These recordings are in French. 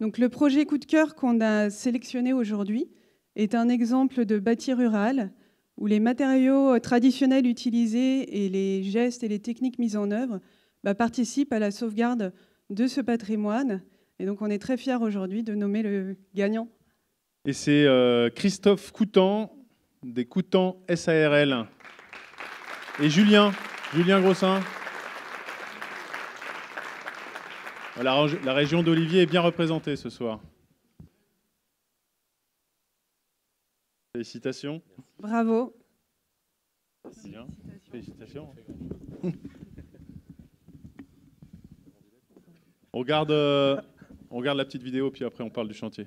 Donc, le projet Coup de cœur qu'on a sélectionné aujourd'hui est un exemple de bâti rural où les matériaux traditionnels utilisés et les gestes et les techniques mises en œuvre participent à la sauvegarde de ce patrimoine. Et donc, on est très fiers aujourd'hui de nommer le gagnant. Et c'est Christophe Coutan, des Coutan SARL. Et Julien Grossin. La région d'Olivier est bien représentée ce soir. Félicitations. Bravo. Bien. Félicitations. On regarde la petite vidéo, puis après on parle du chantier.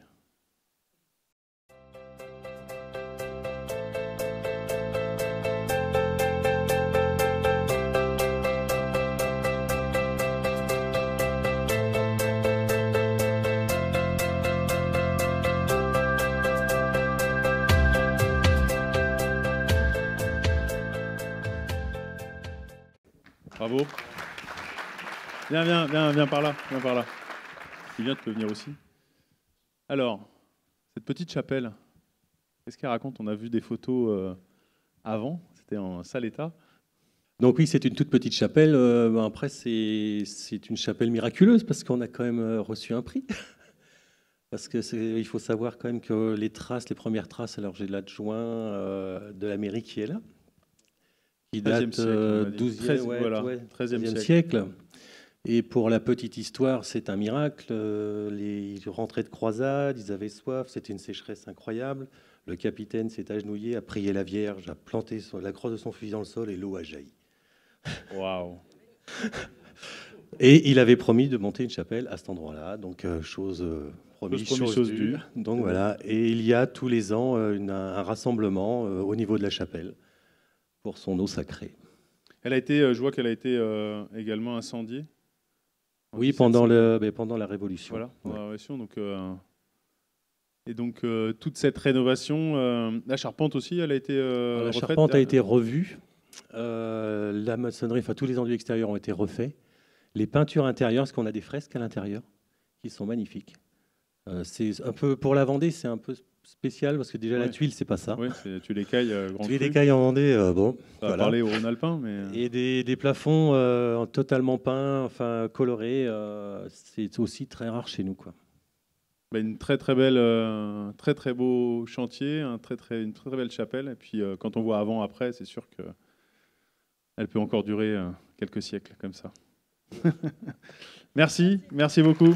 Bravo. Viens par là. Sylvia, tu peux venir aussi. Alors, cette petite chapelle, qu'est-ce qu'elle raconte? On a vu des photos avant, c'était en sale état. Donc oui, c'est une toute petite chapelle. Après, c'est une chapelle miraculeuse parce qu'on a quand même reçu un prix. Parce que il faut savoir quand même que les premières traces, alors j'ai l'adjoint de la mairie qui est là, qui date 13e siècle. Et pour la petite histoire, c'est un miracle. Ils rentraient de croisade, ils avaient soif, c'était une sécheresse incroyable. Le capitaine s'est agenouillé, a prié la Vierge, a planté la crosse de son fusil dans le sol et l'eau a jailli. Waouh. Et il avait promis de monter une chapelle à cet endroit-là, donc chose promise, chose due. Donc voilà. Et il y a tous les ans un rassemblement au niveau de la chapelle pour son eau sacrée. Elle a été, je vois qu'elle a été également incendiée. Oui, pendant la Révolution. Voilà, pendant la Révolution. Et donc, toute cette rénovation, la charpente aussi, elle a été la refaite. Charpente a été revue. La maçonnerie, tous les enduits extérieurs ont été refaits. Les peintures intérieures, parce qu'on a des fresques à l'intérieur qui sont magnifiques. C'est un peu, pour la Vendée, c'est un peu spécial parce que déjà la tuile, c'est pas ça. Oui, tu l'écailles grand cru. Tu l'écailles en Vendée, bon. On va parler au Rhône-Alpin, mais. Et des plafonds totalement peints, enfin colorés, c'est aussi très rare chez nous, quoi. Une très belle, très beau chantier, une très belle chapelle. Et puis quand on voit avant après, c'est sûr que elle peut encore durer quelques siècles comme ça. Merci beaucoup.